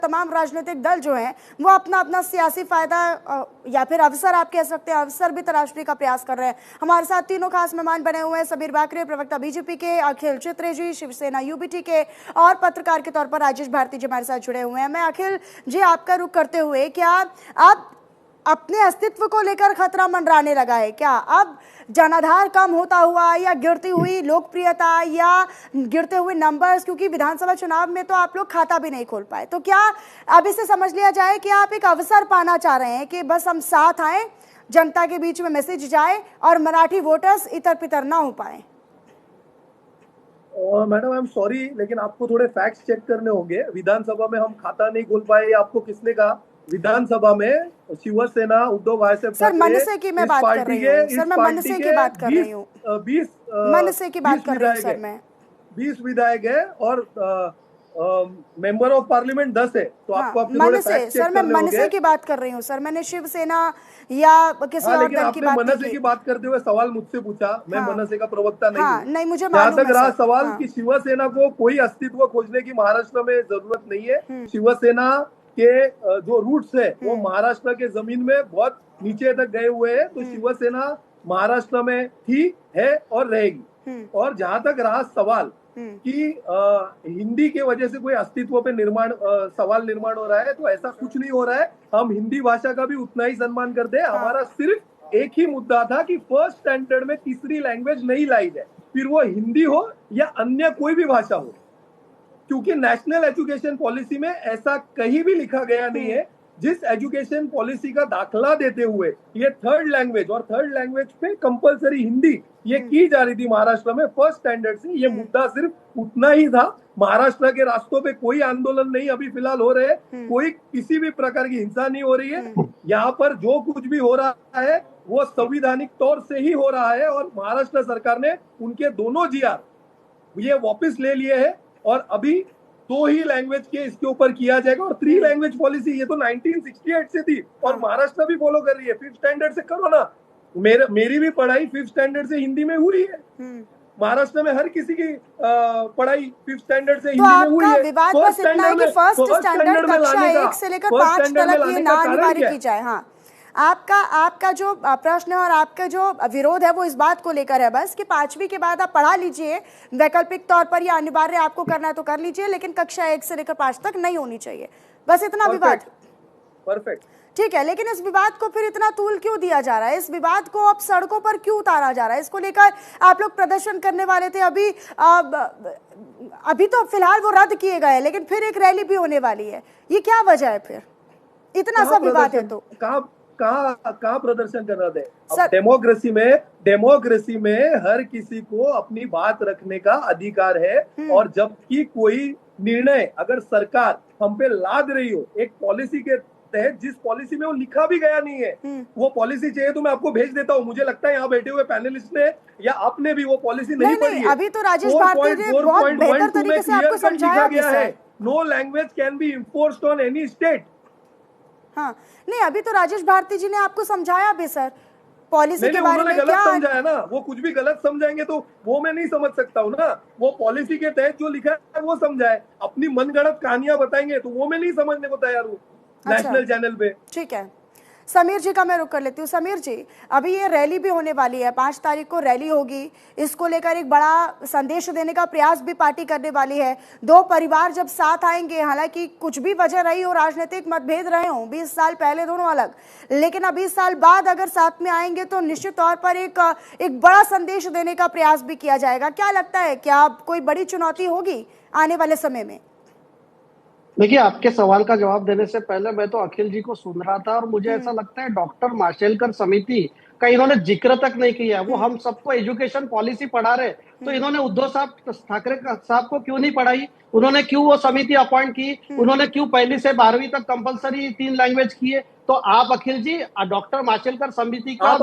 तमाम राजनीतिक दल जो हैं वो अपना अपना सियासी फायदा या फिर अवसर, आप कह सकते हैं अवसर भी तराशने का प्रयास कर रहे हैं। हमारे साथ तीनों खास मेहमान बने हुए हैं, समीर बाकरे प्रवक्ता बीजेपी के, अखिल चित्रे जी शिवसेना यूबीटी के, और पत्रकार के तौर पर राजेश भारती जी हमारे साथ जुड़े हुए हैं। मैं अखिल जी आपका रुख करते हुए, क्या आप अपने अस्तित्व को लेकर खतरा मंडराने लगा है क्या? अब जनाधार कम होता हुआ या गिरती हुई लोकप्रियता या गिरते हुए नंबर्स, क्योंकि विधानसभा चुनाव में तो आप लोग खाता भी नहीं खोल पाए, तो क्या अब इसे समझ लिया जाए कि आप एक अवसर पाना चाह रहे हैं कि बस हम साथ आए, जनता के बीच में मैसेज जाए और मराठी वोटर्स इतर पितर ना हो पाए? मैडम आई एम सॉरी, लेकिन आपको थोड़े फैक्ट्स चेक करने होंगे। विधानसभा में हम खाता नहीं खोल पाए, ये आपको किसने कहा? विधानसभा में शिवसेना उद्धव भाईसाहब सर मनसे की मैं बात कर रही हूँ, सर मैं मनसे की बात कर रही हूँ, 20 मनसे की बात कर रही हूँ सर मैं। 20 विधायक है और मेंबर ऑफ पार्लियामेंट 10 है, तो आपको अपने थोड़े फैक्ट्स चेक सर मैं करने होंगे। मनसे की बात कर रही हूँ सर, मैंने शिवसेना या किसी और दल की बात नहीं की। मनसे की बात करते हुए सवाल मुझसे पूछा, मैं मनसे का प्रवक्ता नहीं हूँ। नहीं, मुझे जहाँ मालूम तक रहा सवाल है कि शिवसेना को कोई अस्तित्व खोजने की महाराष्ट्र में जरूरत नहीं है। शिवसेना के जो रूट्स है वो महाराष्ट्र के जमीन में बहुत नीचे तक गए हुए हैं, तो शिवसेना महाराष्ट्र में थी, है और रहेगी। और जहां तक रहा सवाल कि हिंदी के वजह से कोई अस्तित्व पे सवाल निर्माण हो रहा है, तो ऐसा कुछ नहीं हो रहा है। हम हिंदी भाषा का भी उतना ही सम्मान करते हैं। हमारा सिर्फ एक ही मुद्दा था कि फर्स्ट स्टैंडर्ड में तीसरी लैंग्वेज नहीं लाई जाए, फिर वो हिंदी हो या अन्य कोई भी भाषा हो, क्योंकि नेशनल एजुकेशन पॉलिसी में ऐसा कहीं भी लिखा गया नहीं है। जिस एजुकेशन पॉलिसी का दाखला देते हुए ये थर्ड लैंग्वेज और थर्ड लैंग्वेज पे कंपलसरी हिंदी ये की जा रही थी महाराष्ट्र में फर्स्ट स्टैंडर्ड से, ये मुद्दा सिर्फ उतना ही था। महाराष्ट्र के रास्तों पे कोई आंदोलन नहीं अभी फिलहाल हो रहे हैं, कोई किसी भी प्रकार की हिंसा नहीं हो रही है। यहाँ पर जो कुछ भी हो रहा है वो संवैधानिक तौर से ही हो रहा है, और महाराष्ट्र सरकार ने उनके दोनों जीआर ये वापस ले लिए हैं, और अभी 2 ही लैंग्वेज के इसके ऊपर किया जाएगा। और 3 लैंग्वेज पॉलिसी ये तो 1968 से थी और महाराष्ट्र भी फॉलो कर रही है। 5th स्टैंडर्ड से करो ना, मेरी भी पढ़ाई 5th स्टैंडर्ड से हिंदी में हुई है। महाराष्ट्र में हर किसी की पढ़ाई 5th स्टैंडर्ड से हिंदी में हुई है। विवाद बस इतना है कि फर्स्ट स्टैंडर्ड कक्षा 1 से लेकर 5 तक ये ना अनिवार्य की जाए। हाँ, आपका जो प्रश्न है और आपका जो विरोध है वो इस बात को लेकर है बस कि 5वीं के बाद आप पढ़ा लीजिए, वैकल्पिक तौर पर या अनिवार्य आपको करना है तो कर लीजिए, लेकिन कक्षा 1 से लेकर 5 तक नहीं होनी चाहिए, बस इतना विवाद। परफेक्ट, ठीक है, लेकिन इस विवाद को फिर इतना तूल क्यों दिया जा रहा है? इस विवाद को अब सड़कों पर क्यों उतारा जा रहा है? इसको लेकर आप लोग प्रदर्शन करने वाले थे, अभी तो फिलहाल वो रद्द किए गए, लेकिन फिर एक रैली भी होने वाली है, ये क्या वजह है? फिर इतना सा विवाद है तो कहाँ प्रदर्शन करना थे? अब डेमोक्रेसी में हर किसी को अपनी बात रखने का अधिकार है, और जबकि कोई निर्णय अगर सरकार हम पे लाद रही हो एक पॉलिसी के तहत, जिस पॉलिसी में वो लिखा भी गया नहीं है, वो पॉलिसी चाहिए तो मैं आपको भेज देता हूँ। मुझे लगता है यहाँ बैठे हुए पैनलिस्ट ने या आपने भी वो पॉलिसी नहीं पढ़ी है। अभी तो राजेश भारती ने बहुत बेहतर तरीके से आपको समझाया गया है, no language can be enforced on any state. हाँ, नहीं, अभी तो राजेश भारती जी ने आपको समझाया भी सर पॉलिसी के बारे में। गलत समझाया ना, वो कुछ भी गलत समझाएंगे तो वो मैं नहीं समझ सकता हूँ ना। वो पॉलिसी के तहत जो लिखा है वो समझाए, अपनी मनगढ़ंत कहानियां बताएंगे तो वो मैं नहीं समझने को तैयार हूँ नेशनल चैनल पे। ठीक है, समीर जी का मैं रुक कर लेती हूँ। समीर जी, अभी ये रैली भी होने वाली है, 5 तारीख को रैली होगी, इसको लेकर एक बड़ा संदेश देने का प्रयास भी पार्टी करने वाली है। 2 परिवार जब साथ आएंगे, हालांकि कुछ भी वजह रही हो, राजनीतिक मतभेद रहे हों, 20 साल पहले दोनों अलग, लेकिन अब 20 साल बाद अगर साथ में आएंगे तो निश्चित तौर पर एक बड़ा संदेश देने का प्रयास भी किया जाएगा। क्या लगता है, क्या कोई बड़ी चुनौती होगी आने वाले समय में? देखिए, आपके सवाल का जवाब देने से पहले मैं तो अखिल जी को सुन रहा था और मुझे ऐसा लगता है डॉक्टर माशेलकर समिति का इन्होंने जिक्र तक नहीं किया। वो हम सबको एजुकेशन पॉलिसी पढ़ा रहे, तो इन्होंने उद्धव साहब ठाकरे साहब को क्यों नहीं पढ़ाई? उन्होंने क्यों वो समिति अपॉइंट की? उन्होंने क्यों 1ली से 12वीं तक कंपलसरी 3 लैंग्वेज किए? तो आप अखिल जी डॉक्टर माशेलकर समिति का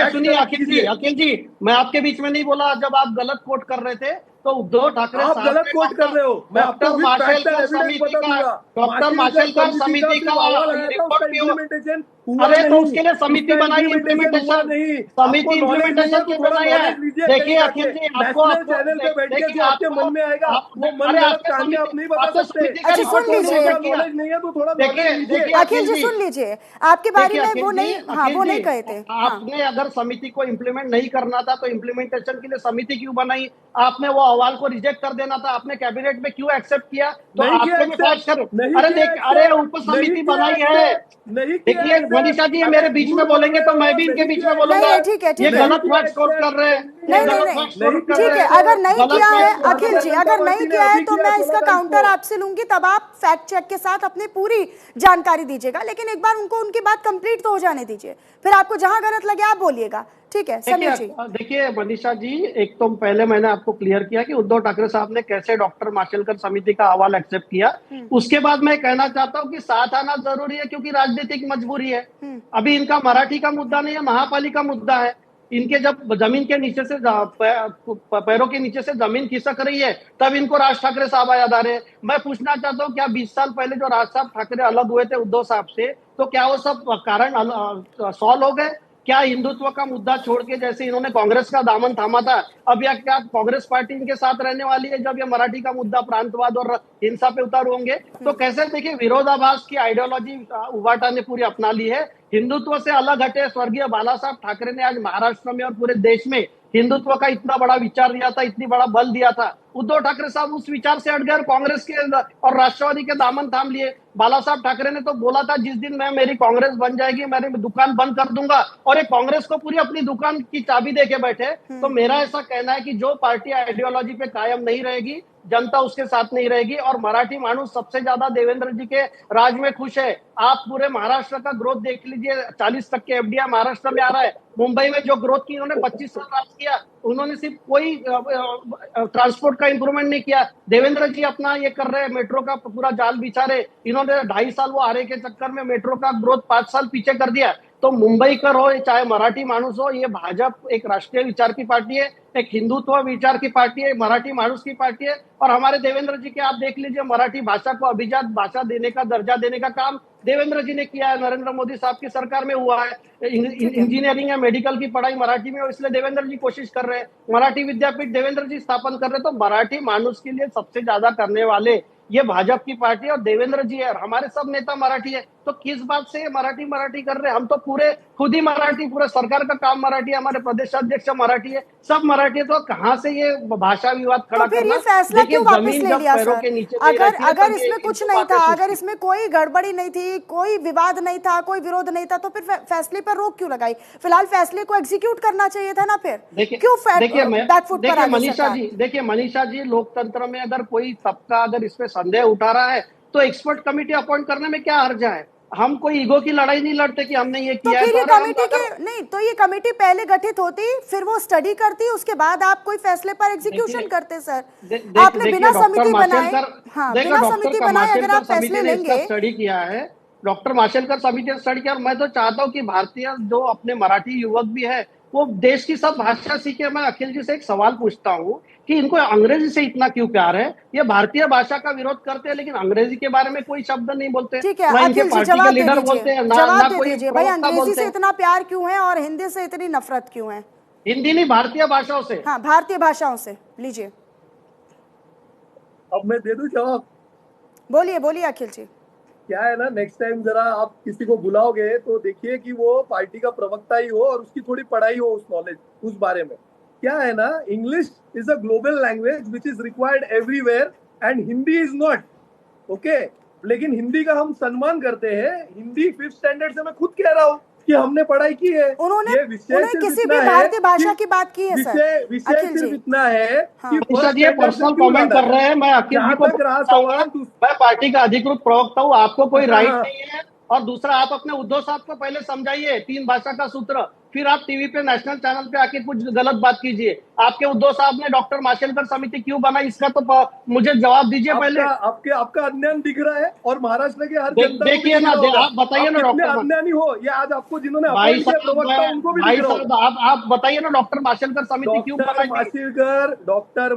सुनिए अखिल जी, मैं आपके बीच में नहीं बोला जब आप गलत कोट कर रहे थे। तो उद्धव ठाकरे आप साहब गलत ने कोट कर रहे हो। मैं आपको doctor with fact Mashelkar and evidence समिति बता का दूंगा। डॉक्टर माशेलकर समिति का अहवाल आया था, उसका रिपोर्ट भी हुआ। इम्प्लीमेंटेशन हुआ अरे तो नहीं, उसके लिए समिति उसका बनाई, इम्प्लीमेंटेशन हुआ इम्प्लीमेंटेशन नहीं। आपको समिति नॉलेज नहीं है इम्प्लीमेंटेशन तो की थोड़ा बनाई है। नॉलेज लीजिए कहीं देखिए जाके। अखिल जी, नेशनल चैनल पे बैठ के जो आपके मन में आएगा वो मन गलत कान में आप नहीं बता आपको सकते। समिति का अच्छा, रिपोर्ट सुन क्यों नहीं लीजिए। थोड़ा रिजेक्ट किया? नॉलेज नहीं है तो थोड़ा देखिए नॉलेज लीजिए। देखिए अखिल जी सुन लीजिए, आपके बारे देखिए में वो नहीं, हाँ वो नहीं कहे थे। हाँ आपने अगर समिति को इम्प्लीमेंट नहीं करना था तो इम्प्लीमेंटेशन के लिए समिति क्यों बनाई? आपने वो अहवाल को रिजेक्ट कर देना था, आपने कैबिनेट में क्यों एक्सेप्ट किया? तो नहीं किया आपको मैं बात एक्सेप्ट, कर, नहीं अरे किया देख, अरे एक्सेप्ट, उप नहीं समिति किया बनाई है। एक्सेप्ट, नहीं किया देखिए एक्सेप्ट। मनीषा जी, ये अरे मेरे बीच झूठ में बोल बोलेंगे रहे तो हो, मैं भी इनके नहीं बीच किया में बोलूंगा। नहीं, ठीक है, ये ठीक है। गलत फैक्ट कोट कर रहे हैं, ये नहीं नहीं गलत नहीं, फैक्ट कोट कर ठीक रहे है, हैं। अगर नहीं गलत किया है फैक्ट कोट अखिल कर जी, रहे हैं। अगर नहीं किया है तो मैं इसका काउंटर आपसे लूंगी, तब आप फैक्ट चेक के साथ अपनी पूरी जानकारी दीजिएगा, लेकिन एक बार उनको उनकी बात कंप्लीट तो हो जाने दीजिए, फिर आपको जहां गलत लगे आप बोलिएगा। ठीक है समीर जी। देखिए मनीषा जी, एक तो पहले मैंने आपको क्लियर किया कि उद्धव ठाकरे साहब ने कैसे डॉक्टर माशेलकर समिति का अहवाल एक्सेप्ट किया। उसके बाद मैं कहना चाहता हूं कि साथ आना जरूरी है क्योंकि राजनीतिक मजबूरी है। अभी इनका मराठी का मुद्दा नहीं है, महापालिका मुद्दा है। इनके जब जमीन के नीचे से पैरों के नीचे से जमीन खिसक रही है तब इनको राज ठाकरे साहब याद आ रहे हैं। मैं पूछना चाहता हूँ, क्या 20 साल पहले जो राज साहब ठाकरे अलग हुए थे उद्धव साहब से, तो क्या वो सब कारण सॉल्व हो गए? क्या हिंदुत्व का मुद्दा छोड़ के जैसे इन्होंने कांग्रेस का दामन थामा था, अब या क्या कांग्रेस पार्टी इनके साथ रहने वाली है जब ये मराठी का मुद्दा प्रांतवाद और हिंसा पे उतारू होंगे? तो कैसे देखिए, विरोधाभास की आइडियोलॉजी उबाटा ने पूरी अपना ली है। हिंदुत्व से अलग हटे स्वर्गीय बाला साहब ठाकरे ने आज महाराष्ट्र में और पूरे देश में हिंदुत्व का इतना बड़ा विचार दिया था, इतनी बड़ा बल दिया था। उद्धव ठाकरे साहब उस विचार से हट गए और कांग्रेस के और राष्ट्रवादी के दामन थाम लिए। बाला साहब ठाकरे ने तो बोला था, जिस दिन मैं मेरी कांग्रेस बन जाएगी मेरी दुकान बंद कर दूंगा, और ये कांग्रेस को पूरी अपनी दुकान की चाबी दे के बैठे। तो मेरा ऐसा कहना है कि जो पार्टी आइडियोलॉजी पे कायम नहीं रहेगी, जनता उसके साथ नहीं रहेगी। और मराठी मानुस सबसे ज्यादा देवेंद्र जी के राज में खुश है। आप पूरे महाराष्ट्र का ग्रोथ देख लीजिए, 40% एफडीआई महाराष्ट्र में आ रहा है। मुंबई में जो ग्रोथ की इन्होंने 25 साल राज किया, उन्होंने सिर्फ कोई ट्रांसपोर्ट का इंप्रूवमेंट नहीं किया। देवेंद्र जी अपना ये कर रहे हैं, मेट्रो का पूरा जाल बिछा रहे। इन्होंने 2.5 साल वो आरे के चक्कर में मेट्रो का ग्रोथ 5 साल पीछे कर दिया। तो मुंबई कर हो चाहे मराठी मानुस हो, ये भाजपा एक राष्ट्रीय विचार की पार्टी है, एक हिंदुत्व विचार की पार्टी है, मराठी मानुस की पार्टी है। और हमारे देवेंद्र जी के आप देख लीजिए, मराठी भाषा को अभिजात भाषा देने का दर्जा देने का काम देवेंद्र जी ने किया है। नरेंद्र मोदी साहब की सरकार में हुआ है। इंजीनियरिंग या मेडिकल की पढ़ाई मराठी में हो, इसलिए देवेंद्र जी कोशिश कर रहे हैं। मराठी विद्यापीठ देवेंद्र जी स्थापन कर रहे हैं। तो मराठी मानुस के लिए सबसे ज्यादा करने वाले ये भाजपा की पार्टी है और देवेंद्र जी है, और हमारे सब नेता मराठी है। तो किस बात से मराठी मराठी कर रहे हैं? हम तो पूरे खुद ही मराठी, पूरे सरकार का काम मराठी है, हमारे प्रदेश अध्यक्ष मराठी है, सब मराठी है। तो कहाँ से ये भाषा विवाद खड़ा तो फिर करना? ये फैसला क्यों वापस ले लिया पैरों सर? के नीचे नहीं अगर रहती है, अगर तब ये इसमें कुछ इनको नहीं बातें था, सूझती अगर इसमें कोई गड़बड़ी नहीं थी, कोई विवाद नहीं था, कोई विरोध नहीं था, तो फिर फैसले पर रोक क्यों लगाई? फिलहाल फैसले को एग्जीक्यूट करना चाहिए था ना। फिर क्यों बैकफुट पर आ गई मनीषा सरकार? जी, देखिए मनीषा जी, लोकतंत्र में अगर कोई तबका अगर इसमें संदेह उठा रहा है तो एक्सपर्ट कमेटी अपॉइंट करने में क्या हर्ज है? हम कोई ईगो की लड़ाई नहीं लड़ते कि हमने ये तो किया है। फिर ये अगर हम कमेटी के नहीं, तो ये कमेटी पहले गठित होती, फिर वो स्टडी करती, उसके बाद आप कोई फैसले पर एग्जीक्यूशन करते सर। आपने बिना समिति बनाए, हाँ बिना समिति बनाए अगर आप फैसले लेंगे। स्टडी किया है, डॉक्टर माशेलकर समिति ने स्टडी किया। और मैं तो चाहता हूँ कि भारतीय जो अपने मराठी युवक भी है वो देश की सब भाषा सीखे। मैं अखिल जी से एक सवाल पूछता हूँ कि इनको अंग्रेजी से इतना क्यों प्यार है? ये भारतीय भाषा का विरोध करते हैं लेकिन अंग्रेजी के बारे में कोई शब्द नहीं बोलते। ठीक है ना इनके अखिल जी, पार्टी जवाब के दे लीडर बोलते दीजिए, हैं, ना जवाब दे कोई दीजिए भाई, प्रवक्ता अंग्रेजी बोलते से हैं। इतना प्यार क्यों है और हिंदी से इतनी नफरत क्यों है? हिंदी नहीं, भारतीय भाषाओं से। हाँ भारतीय भाषाओं से। लीजिए, अब मैं दे दूं जवाब? बोलिए बोलिए अखिल जी। क्या है ना, नेक्स्ट टाइम जरा आप किसी को बुलाओगे तो देखिए कि वो पार्टी का प्रवक्ता ही हो और उसकी थोड़ी पढ़ाई हो उस नॉलेज, उस बारे में। क्या है ना, English is a global language which is required everywhere and Hindi is not, okay. लेकिन हिंदी का हम सम्मान करते हैं। हिंदी 5th स्टैंडर्ड से मैं खुद कह रहा हूँ कि हमने पढ़ाई की है। उन्होंने ये विषय किसी भी भारतीय भाषा की बात की है सर? विषय सिर्फ इतना है कि पर्सनल कमेंट कर रहे हैं। मैं अखिल जी को मैं पार्टी का अधिकृत प्रवक्ता हूँ, आपको कोई राइट नहीं है। और दूसरा, आप अपने उद्धव साहब को पहले समझाइए 3 भाषा का सूत्र। फिर आप टीवी पे नेशनल चैनल पे आके कुछ गलत बात कीजिए। आपके उद्धव साहब ने डॉक्टर माशेलकर समिति क्यों बनाई, इसका तो मुझे जवाब दीजिए पहले। आपका अज्ञान दिख रहा है और महाराष्ट्र के हर जनता को भी देखिए दिख ना, रहा होगा। आप बताइए ना कितने डॉक्टर अज्ञानी हो, ये आज आपको जिन्होंने भाई अपॉइंट किया प्रवक्ता उनको भी भाई दिख रहा साहब, होगा। आप बताइए ना डॉक्टर माशेलकर समिति क्यों बनाई थी? डॉक्टर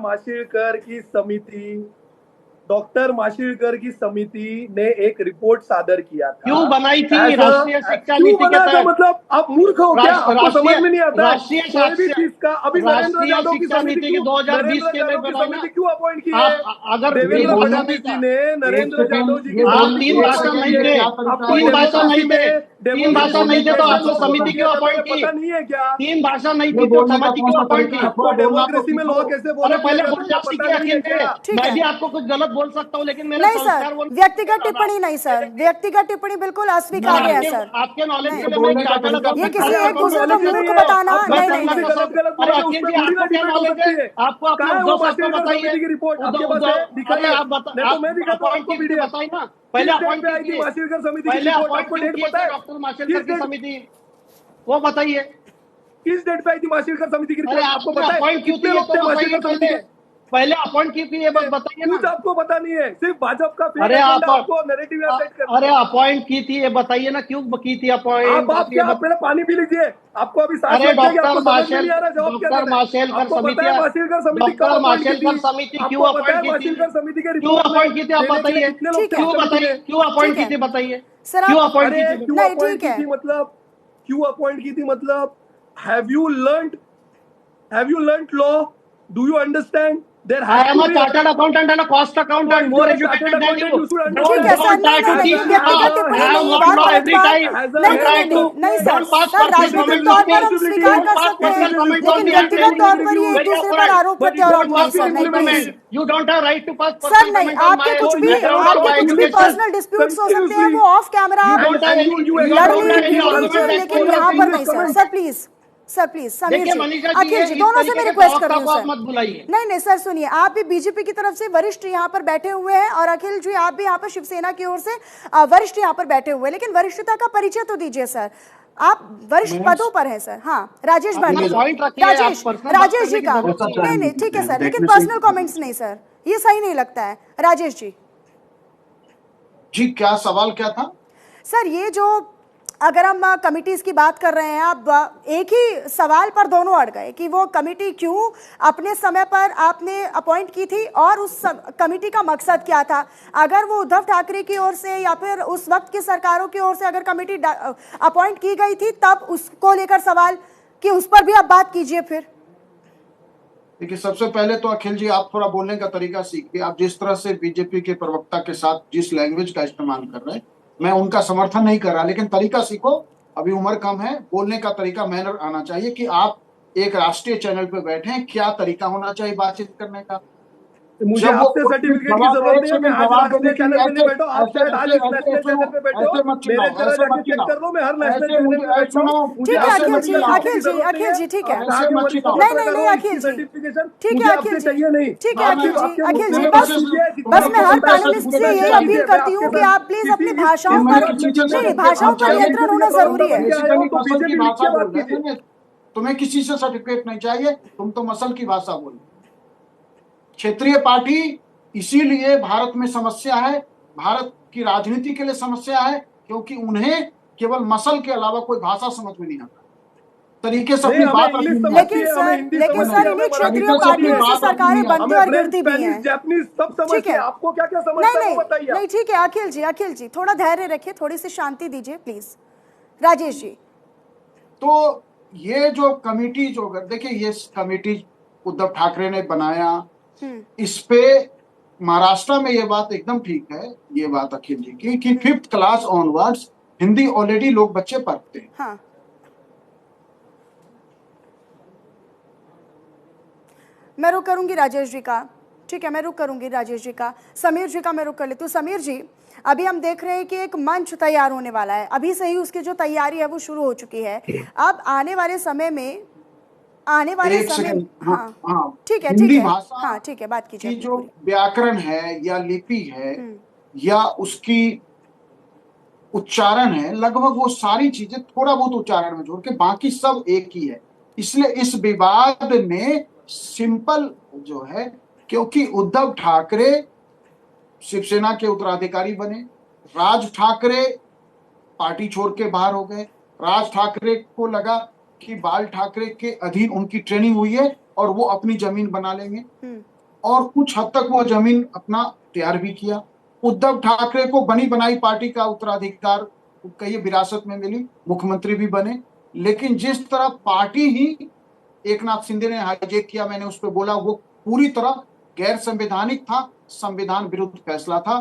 माशेलकर की समिति ने एक रिपोर्ट सादर किया था। क्यों बनाई थी? राष्ट्रीय शिक्षा क्यों नीति के बना था? तहत। मतलब आप मूर्ख हो क्या? आपको समझ में नहीं आता है? राष्ट्रीय कोई भी चीज का अभी नरेंद्र यादव की शिक्षा समिति नीति के क्यों 2020 के में बनाई ना। क्यों अपॉइंट की है? अगर देवेंद्र फडणवीस जी ने नरेंद्र यादव जी की आप तीन भाषा नहीं थे, तीन भाषा नहीं थे, तीन भाषा नहीं थे तो आपको समिति क्यों अपॉइंट की? पता नहीं है क्या? तीन भाषा नहीं थी तो समिति क्यों अपॉइंट की? आपको डेमोक्रेसी में लॉ कैसे अरे बोला पहले जाता है बोलना पता सीखिए नहीं है अखिल क्या? जी। मैं भी आपको कुछ गलत बोल सकता हूँ, लेकिन मेरे नहीं संस्कार सर, बोलने व्यक्तिगत टिप्पणी नहीं सर, व्यक्तिगत टिप्पणी बिल्कुल अस्वीकार्य है सर। आपके नॉलेज नहीं। के लिए मैं क्या कहना ये किसी चाहता हूं? एक दूसरे को मूर्ख बताना, नहीं नहीं नहीं। अरे अखिल जी, आपको क्या नॉलेज है? आपको अपने उद्धव साहब को बताइए। की रिपोर्ट आपके पास है? अरे आप तो मैं दिखाता हूं अपॉइंट आपको कीजिए, वीडियो। बताइए ना। पहले अपॉइंट आई थी माशेलकर समिति की पहले रिपोर्ट, अपॉइंट आपको क्यों डेट किए पता थे है? डॉक्टर माशेलकर की समिति, वो बताइए। किस डेट पे आई थी माशेलकर समिति की अरे रिपोर्ट? आपको पता है? अपॉइंट क्यों कितने किए लोग थे तो बताइए माशेलकर समिति के? पहले अपॉइंट क्यों किए, बस बताइए कुछ ना। आपको पता नहीं है, सिर्फ भाजपा का अरे आपको नैरेटिव सेट करना। अरे अपॉइंट की थी, ये बताइए ना क्यों की थी अपॉइंट। आप क्या पहले पानी पी लीजिए, आपको अभी सांस अरे लग जाएगी, आपको डॉक्टर समझ में नहीं आ रहा जवाब क्या डॉक्टर देना है। माशेलकर आपको समिति, पता है माशेलकर समिति कब डॉक्टर अपॉइंट की माशेलकर थी? समिति क्यों आपको पता है अपॉइंट की थी? माशेलकर समिति के क्यों रिपोर्ट अपॉइंट की थी आप बताइए। कितने लोग थे? क्यों बताइए, क्यों अपॉइंट की थी बताइए। सर क्यों आप अपॉइंट की अरे थी? क्यों नहीं, अपॉइंट ठीक की है। थी मतलब, क्यों अपॉइंट की थी मतलब, have you learned law? Do you understand? I am a chartered accountant and a cost accountant, more educated than you. ठीक है सर, नहीं नहीं नहीं, व्यक्तिगत टिप्पणी नहीं, ये बात गलत बात। नहीं नहीं नहीं नहीं सर, सर राजनीतिक तौर पर हम स्वीकार कर सकते हैं, लेकिन व्यक्तिगत तौर पर ये एक दूसरे पर आरोप प्रत्यारोप नहीं सर, नहीं please. You don't have right to pass sir नहीं, आपके कुछ भी पर्सनल डिस्प्यूट्स हो सकते हैं, वो ऑफ कैमरा आप लड़ लीजिए, लेकिन यहाँ पर नहीं sir. Sir please, sir please, Sameer ji, Akhil ji, दोनों से मैं रिक्वेस्ट कर रही हूँ सर। मत बुलाइए। नहीं नहीं सर सुनिए, आप भी बीजेपी की तरफ से वरिष्ठ यहाँ पर बैठे हुए हैं और अखिल जी आप भी यहाँ पर शिवसेना की ओर से वरिष्ठ यहाँ पर बैठे हुए हैं, लेकिन वरिष्ठता का परिचय तो दीजिए सर, आप वरिष्ठ पदों पर हैं सर। हाँ राजेश भांडे, राजेश जी का नहीं नहीं ठीक है सर, लेकिन पर्सनल कमेंट्स नहीं सर, ये सही नहीं लगता है। राजेश जी क्या सवाल क्या था सर? ये जो अगर हम कमिटीज की बात कर रहे हैं, आप एक ही सवाल पर दोनों अड़ गए कि वो कमिटी क्यों अपने समय पर आपने अपॉइंट की थी और उस कमिटी का मकसद क्या था। अगर वो उद्धव ठाकरे की ओर से या फिर उस वक्त की सरकारों की ओर से अगर कमिटी अपॉइंट की गई थी, तब उसको लेकर सवाल कि उस पर भी आप बात कीजिए। फिर देखिए, सबसे पहले तो अखिल जी आप थोड़ा बोलने का तरीका सीखिए। आप जिस तरह से बीजेपी के प्रवक्ता के साथ जिस लैंग्वेज का इस्तेमाल कर रहे हैं, मैं उनका समर्थन नहीं कर रहा, लेकिन तरीका सीखो। अभी उम्र कम है, बोलने का तरीका, मैनर आना चाहिए कि आप एक राष्ट्रीय चैनल पे बैठे हैं, क्या तरीका होना चाहिए बातचीत करने का। मुझे आपसे सर्टिफिकेट की जरूरत नहीं है, मैं आज राष्ट्रीय चैनल पे नहीं बैठा, आप शायद आज नेशनल चैनल पे बैठे हो, मेरे तरह जाके चेक कर लो, मैं हर नेशनल चैनल पे बैठा हूं। ठीक है अखिल जी, अखिल जी ठीक है, नहीं नहीं अखिल जी ठीक है, अखिल जी ठीक है, अखिल जी बस मैं हर पैनलिस्ट से यही अपील करती हूँ कि आप प्लीज अपनी भाषाओं पर नियंत्रण होना जरूरी है। तुम्हें किसी से सर्टिफिकेट नहीं चाहिए, तुम तो मसल की भाषा बोलो। क्षेत्रीय पार्टी इसीलिए भारत में समस्या है, भारत की राजनीति के लिए समस्या है, क्योंकि उन्हें केवल मसल के अलावा कोई भाषा समझ में नहीं आता, तरीके से अपनी बात रखनी। लेकिन सर इन्हीं क्षेत्रीय पार्टियों से सरकारें बनती और गिरती भी हैं। ठीक है, आपको क्या क्या समझता है बताइए। नहीं ठीक है अखिल जी थोड़ा धैर्य रखिए, थोड़ी सी शांति दीजिए प्लीज। राजेश जी, तो ये जो कमेटी जो देखिए, ये कमेटी उद्धव ठाकरे ने बनाया, इस पे महाराष्ट्र में ये बात एकदम ठीक है, ये बात अखिल जी की कि 5th class onwards Hindi already लोग बच्चे पढ़ते हैं। हाँ। मैं रुक करूंगी राजेश जी का, ठीक है मैं रुक करूंगी राजेश जी का। समीर जी का मैं रुक कर लेती हूँ। समीर जी, अभी हम देख रहे हैं कि एक मंच तैयार होने वाला है, अभी से ही उसकी जो तैयारी है वो शुरू हो चुकी है। अब आने वाले समय में हाँ ठीक है हाँ ठीक है, बात कीजिए। जो व्याकरण है या लिपि है या उसकी उच्चारण है, लगभग वो सारी चीजें थोड़ा बहुत उच्चारण में जोड़ के बाकी सब एक ही है। इसलिए इस विवाद में सिंपल जो है, क्योंकि उद्धव ठाकरे शिवसेना के उत्तराधिकारी बने, राज ठाकरे पार्टी छोड़ के बाहर हो गए, राज ठाकरे को लगा कि बाल ठाकरे के अधीन उनकी ट्रेनिंग हुई है और वो अपनी जमीन बना लेंगे, और कुछ हद तक वो जमीन अपना तैयार भी किया। उद्धव ठाकरे को बनी बनाई पार्टी का उत्तराधिकार कहिए विरासत में मिली, मुख्यमंत्री भी बने, लेकिन जिस तरह पार्टी ही एकनाथ शिंदे ने हाईजैक किया, मैंने उस पर बोला, वो पूरी तरह गैर संवैधानिक था, संविधान विरुद्ध फैसला था,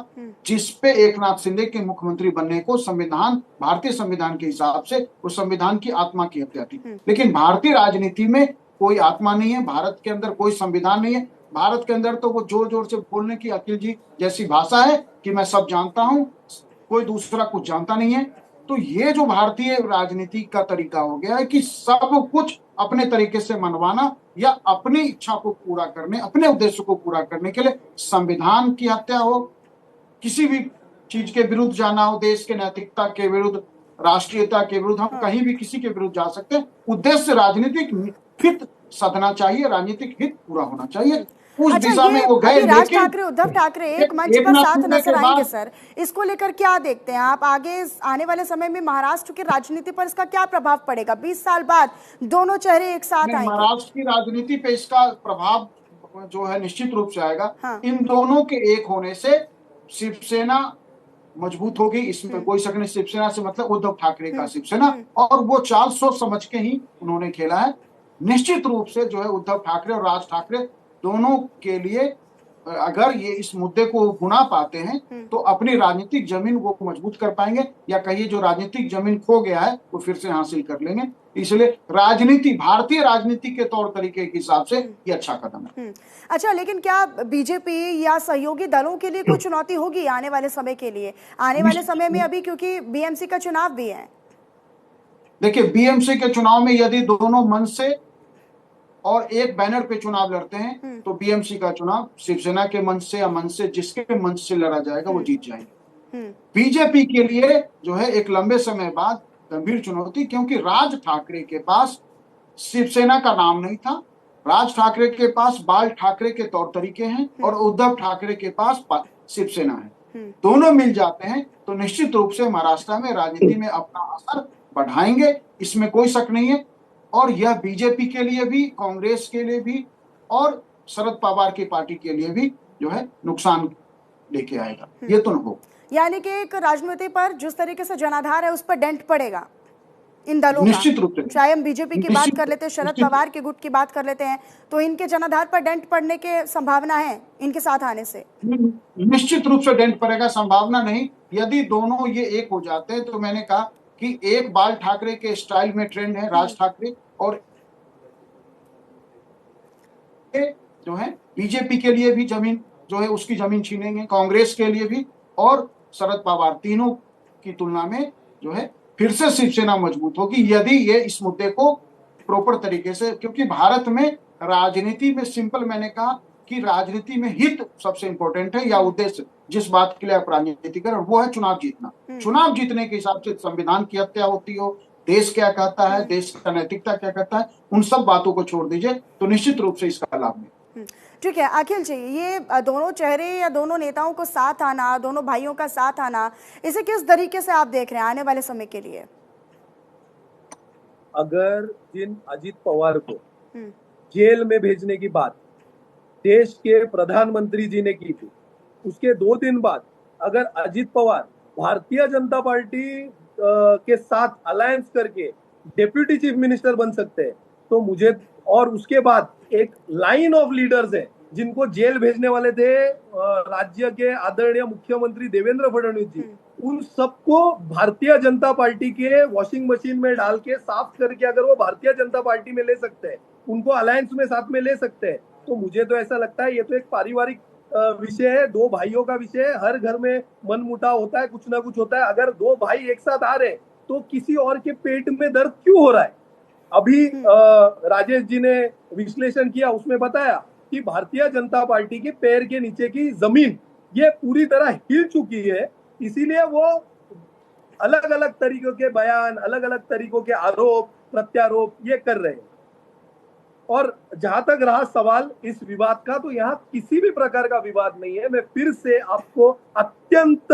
जिसपे एकनाथ शिंदे के मुख्यमंत्री बनने को संविधान, भारतीय संविधान के हिसाब से वो संविधान की आत्मा की हत्या थी। लेकिन भारतीय राजनीति में कोई आत्मा नहीं है, भारत के अंदर कोई संविधान नहीं है, भारत के अंदर तो वो जोर जोर से बोलने की अखिल जी जैसी भाषा है कि मैं सब जानता हूं, कोई दूसरा कुछ जानता नहीं है। तो ये जो भारतीय राजनीति का तरीका हो गया है कि सब कुछ अपने तरीके से मनवाना या अपनी इच्छा को पूरा करने, अपने उद्देश्य को पूरा करने के लिए संविधान की हत्या हो, किसी भी चीज के विरुद्ध जाना हो, देश के नैतिकता के विरुद्ध, राष्ट्रीयता के विरुद्ध, हम कहीं भी किसी के विरुद्ध जा सकते हैं। उद्देश्य राजनीतिक हित साधना चाहिए, राजनीतिक हित पूरा होना चाहिए, उस दिशा में वो गए। राज ठाकरे, उद्धव ठाकरे एक मंच पर साथ नजर आएंगे सर, इसको लेकर क्या देखते हैं आप? आगे आने वाले समय में महाराष्ट्र की राजनीति पर इसका क्या प्रभाव पड़ेगा? 20 साल बाद दोनों चेहरे एक साथ आएंगे। महाराष्ट्र की राजनीति पे इसका प्रभाव जो है निश्चित रूप से आएगा। हाँ। इन दोनों के एक होने से शिवसेना मजबूत होगी, इसमें कोई शक नहीं। शिवसेना से मतलब उद्धव ठाकरे का शिवसेना, और वो चाल सोच समझ के ही उन्होंने खेला है। निश्चित रूप से जो है उद्धव ठाकरे और राज ठाकरे दोनों के लिए, अगर ये इस मुद्दे को भुना पाते हैं तो अपनी राजनीतिक जमीन वो मजबूत कर पाएंगे, या कहिए जो राजनीतिक जमीन खो गया है वो फिर से हासिल कर लेंगे। इसलिए राजनीति, भारतीय राजनीति के तौर तरीके के हिसाब से ये अच्छा कदम है। अच्छा, लेकिन क्या बीजेपी या सहयोगी दलों के लिए कोई चुनौती होगी आने वाले समय के लिए, आने वाले समय में अभी, क्योंकि बीएमसी का चुनाव भी है? देखिए, बीएमसी के चुनाव में यदि दोनों मंच से और एक बैनर पे चुनाव लड़ते हैं तो बीएमसी का चुनाव शिवसेना के मंच से या मंच से, जिसके मंच से लड़ा जाएगा वो जीत जाएंगे। बीजेपी के लिए जो है एक लंबे समय बाद गंभीर चुनौती, क्योंकि राज ठाकरे के पास शिवसेना का नाम नहीं था, राज ठाकरे के पास बाल ठाकरे के तौर तरीके हैं, और उद्धव ठाकरे के पास शिवसेना है। दोनों मिल जाते हैं तो निश्चित रूप से महाराष्ट्र में राजनीति में अपना असर बढ़ाएंगे, इसमें कोई शक नहीं है। और यह बीजेपी के लिए भी, कांग्रेस के लिए भी और शरद पवार की पार्टी के लिए भी जो है नुकसान लेके आएगा, ये तो न हो। यानी कि एक राजनीति पर जिस तरीके से जनाधार है उस पर डेंट पड़ेगा इन दलों का। निश्चित रूप से, चाहे हम बीजेपी की बात कर लेते हैं, शरद पवार के गुट की बात कर लेते हैं, तो इनके जनाधार पर डेंट पड़ने के संभावना है इनके साथ आने से? निश्चित रूप से डेंट पड़ेगा, संभावना नहीं। यदि दोनों ये एक हो जाते हैं तो मैंने कहा कि एक बाल ठाकरे के स्टाइल में ट्रेंड है राज ठाकरे, और जो है बीजेपी के लिए भी जमीन जो है उसकी जमीन छीनेंगे, कांग्रेस के लिए भी और शरद पवार, तीनों की तुलना में जो है फिर से शिवसेना मजबूत होगी यदि ये इस मुद्दे को प्रॉपर तरीके से, क्योंकि भारत में राजनीति में सिंपल, मैंने कहा कि राजनीति में हित सबसे इंपॉर्टेंट है, या उद्देश्य जिस बात के लिए आप राजनीति करें, वो है चुनाव जीतना। चुनाव जीतने के हिसाब से संविधान की हत्या होती हो, देश क्या कहता है, देश का नैतिकता क्या कहता है, उन सब बातों को छोड़ दीजिए तो निश्चित रूप से इसका लाभ मिले। ठीक है अखिल जी, ये दोनों चेहरे या दोनों नेताओं को साथ आना, दोनों भाइयों का साथ आना, इसे किस तरीके से आप देख रहे हैं आने वाले समय के लिए? अगर जिन अजीत पवार को जेल में भेजने की बात देश के प्रधानमंत्री जी ने की थी, उसके 2 दिन बाद अगर अजीत पवार भारतीय जनता पार्टी के साथ अलायंस करके डेप्यूटी चीफ मिनिस्टर बन सकते हैं, तो मुझे, और उसके बाद एक लाइन ऑफ लीडर्स है जिनको जेल भेजने वाले थे राज्य के आदरणीय मुख्यमंत्री देवेंद्र फडणवीस जी, उन सबको भारतीय जनता पार्टी के वॉशिंग मशीन में डाल के साफ करके अगर वो भारतीय जनता पार्टी में ले सकते हैं, उनको अलायंस में साथ में ले सकते हैं, तो मुझे तो ऐसा लगता है ये तो एक पारिवारिक विषय है, 2 भाइयों का विषय है। हर घर में मनमुटाव होता है, कुछ ना कुछ होता है। अगर 2 भाई एक साथ आ रहे तो किसी और के पेट में दर्द क्यों हो रहा है? अभी राजेश जी ने विश्लेषण किया, उसमें बताया कि भारतीय जनता पार्टी के पैर के नीचे की जमीन ये पूरी तरह हिल चुकी है, इसीलिए वो अलग अलग तरीकों के बयान, अलग अलग तरीकों के आरोप प्रत्यारोप ये कर रहे हैं। और जहां तक रहा सवाल इस विवाद का, तो यहाँ किसी भी प्रकार का विवाद नहीं है। मैं फिर से आपको अत्यंत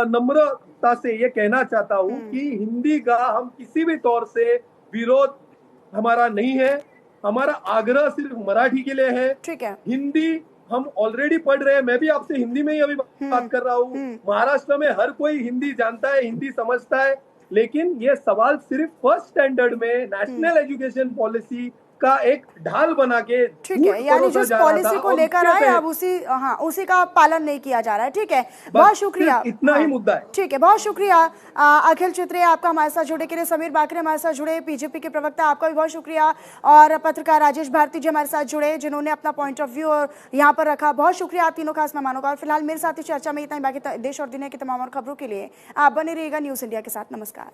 नम्रता से ये कहना चाहता हूँ कि हिंदी का हम किसी भी तौर से विरोध हमारा नहीं है। हमारा आग्रह सिर्फ मराठी के लिए है। ठीक है। हिंदी हम ऑलरेडी पढ़ रहे हैं, मैं भी आपसे हिंदी में ही अभी बात कर रहा हूँ। महाराष्ट्र में हर कोई हिंदी जानता है, हिंदी समझता है, लेकिन ये सवाल सिर्फ फर्स्ट स्टैंडर्ड में नेशनल एजुकेशन पॉलिसी का एक ढाल बना के ठीक है, यानी जिस पॉलिसी को लेकर आए अब उसी का पालन नहीं किया जा रहा है। ठीक है, बहुत शुक्रिया। इतना ही मुद्दा है। ठीक है, बहुत शुक्रिया अखिल चित्रे, आपका हमारे साथ जुड़े के लिए। समीर बाकरे हमारे साथ जुड़े, बीजेपी के प्रवक्ता, आपका भी बहुत शुक्रिया। और पत्रकार राजेश भारती जी हमारे साथ जुड़े, जिन्होंने अपना पॉइंट ऑफ व्यू यहाँ पर रखा। बहुत शुक्रिया आप तीनों खास मेहमानों का। और फिलहाल मेरे साथ इस चर्चा में इतना ही। बाकी देश और दुनिया की तमाम और खबरों के लिए आप बने रहिएगा न्यूज़ इंडिया के साथ। नमस्कार।